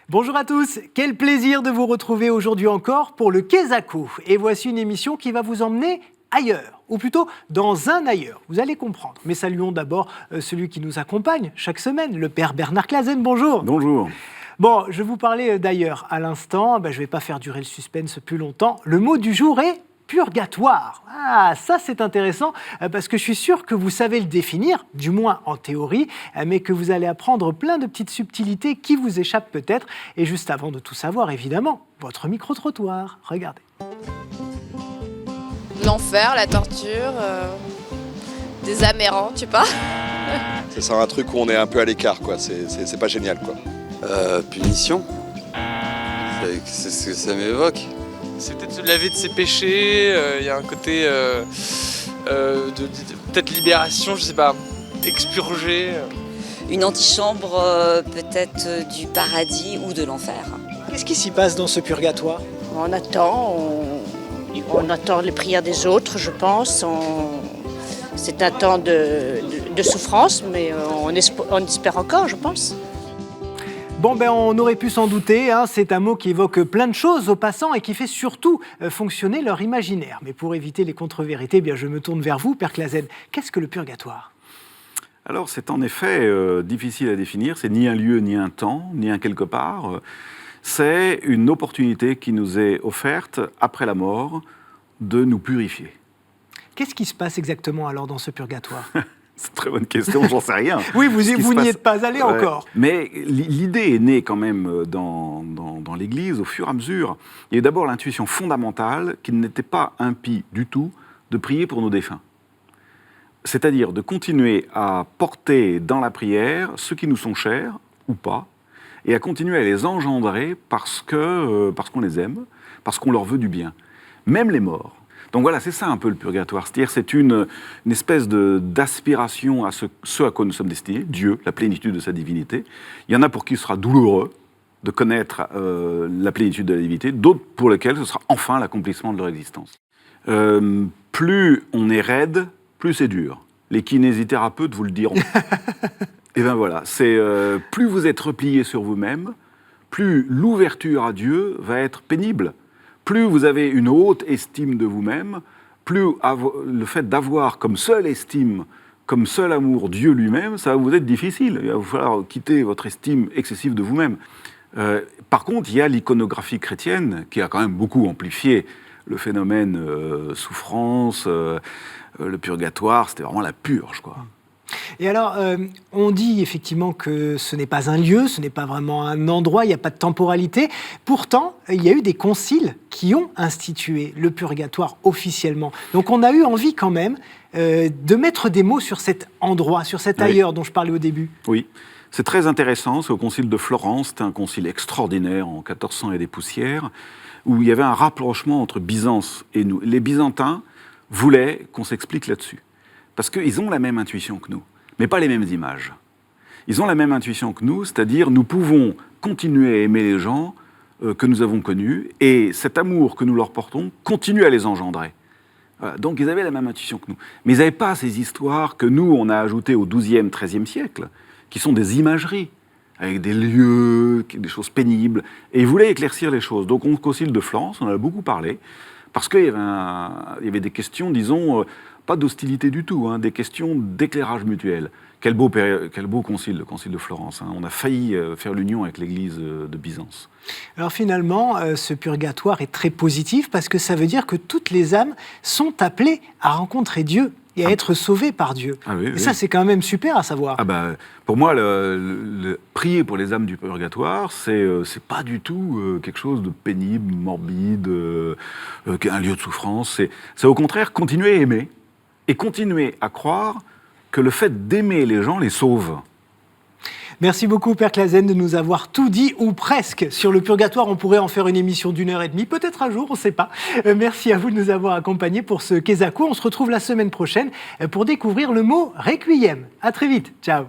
Bonjour à tous, quel plaisir de vous retrouver aujourd'hui encore pour le Kezako. Et voici une émission qui va vous emmener ailleurs, ou plutôt dans un ailleurs, vous allez comprendre. Mais saluons d'abord celui qui nous accompagne chaque semaine, le père Bernard Clasen, bonjour. Bonjour. Bon, je vous parlais d'ailleurs à l'instant, je ne vais pas faire durer le suspense plus longtemps. Le mot du jour est purgatoire. Ah, ça c'est intéressant parce que je suis sûr que vous savez le définir, du moins en théorie, mais que vous allez apprendre plein de petites subtilités qui vous échappent peut-être. Et juste avant de tout savoir, évidemment, votre micro-trottoir. Regardez. L'enfer, la torture, des aberrants, tu sais pas. C'est un truc où on est un peu à l'écart, quoi. C'est pas génial, quoi. Punition. C'est ce que ça m'évoque. C'est peut-être se laver de ses péchés, il y a un côté peut-être libération, je sais pas, expurger. Une antichambre peut-être du paradis ou de l'enfer. Qu'est-ce qui s'y passe dans ce purgatoire ? On attend les prières des autres, je pense. C'est un temps de souffrance, mais on espère encore, je pense. Bon, on aurait pu s'en douter, c'est un mot qui évoque plein de choses aux passants et qui fait surtout fonctionner leur imaginaire. Mais pour éviter les contre-vérités, je me tourne vers vous, Père Clasen. Qu'est-ce que le purgatoire ? Alors, c'est en effet difficile à définir. C'est ni un lieu, ni un temps, ni un quelque part. C'est une opportunité qui nous est offerte, après la mort, de nous purifier. Qu'est-ce qui se passe exactement alors dans ce purgatoire ? C'est une très bonne question, j'en sais rien. Oui, vous n'y êtes pas allé encore. Mais l'idée est née quand même dans l'Église au fur et à mesure. Il y a d'abord l'intuition fondamentale qu'il n'était pas impie du tout de prier pour nos défunts. C'est-à-dire de continuer à porter dans la prière ceux qui nous sont chers ou pas, et à continuer à les engendrer parce qu'on les aime, parce qu'on leur veut du bien. Même les morts. Donc voilà, c'est ça un peu le purgatoire. C'est-à-dire c'est une espèce d'aspiration à ce à quoi nous sommes destinés, Dieu, la plénitude de sa divinité. Il y en a pour qui ce sera douloureux de connaître la plénitude de la divinité, d'autres pour lesquels ce sera enfin l'accomplissement de leur existence. Plus on est raide, plus c'est dur. Les kinésithérapeutes vous le diront. Et bien voilà, c'est plus vous êtes replié sur vous-même, plus l'ouverture à Dieu va être pénible. Plus vous avez une haute estime de vous-même, plus le fait d'avoir comme seule estime, comme seul amour Dieu lui-même, ça va vous être difficile. Il va vous falloir quitter votre estime excessive de vous-même. Par contre, il y a l'iconographie chrétienne qui a quand même beaucoup amplifié le phénomène souffrance, le purgatoire, c'était vraiment la purge, quoi. Et alors, on dit effectivement que ce n'est pas un lieu, ce n'est pas vraiment un endroit, il n'y a pas de temporalité. Pourtant, il y a eu des conciles qui ont institué le purgatoire officiellement. Donc on a eu envie quand même de mettre des mots sur cet endroit, sur cet ailleurs dont je parlais au début. Oui, c'est très intéressant, c'est au concile de Florence, c'était un concile extraordinaire en 1400 et des poussières, où il y avait un rapprochement entre Byzance et nous. Les Byzantins voulaient qu'on s'explique là-dessus. Parce qu'ils ont la même intuition que nous, mais pas les mêmes images. Ils ont la même intuition que nous, c'est-à-dire nous pouvons continuer à aimer les gens que nous avons connus, et cet amour que nous leur portons continue à les engendrer. Voilà. Donc ils avaient la même intuition que nous. Mais ils n'avaient pas ces histoires que nous, on a ajoutées au XIIe, XIIIe siècle, qui sont des imageries, avec des lieux, des choses pénibles, et ils voulaient éclaircir les choses. Donc au concile de Florence, on en a beaucoup parlé, parce qu'il y avait des questions, disons, pas d'hostilité du tout, des questions d'éclairage mutuel. Quel beau concile, le concile de Florence. On a failli faire l'union avec l'église de Byzance. Alors finalement, ce purgatoire est très positif parce que ça veut dire que toutes les âmes sont appelées à rencontrer Dieu et à être sauvées par Dieu. Et ça, c'est quand même super à savoir. Pour moi, prier pour les âmes du purgatoire, c'est pas du tout quelque chose de pénible, morbide, un lieu de souffrance. C'est au contraire continuer à aimer et continuer à croire que le fait d'aimer les gens les sauve. Merci beaucoup, Père Clasen, de nous avoir tout dit, ou presque, sur le purgatoire. On pourrait en faire une émission d'1h30, peut-être un jour, on ne sait pas. Merci à vous de nous avoir accompagnés pour ce Kezako. On se retrouve la semaine prochaine pour découvrir le mot requiem. À très vite, ciao.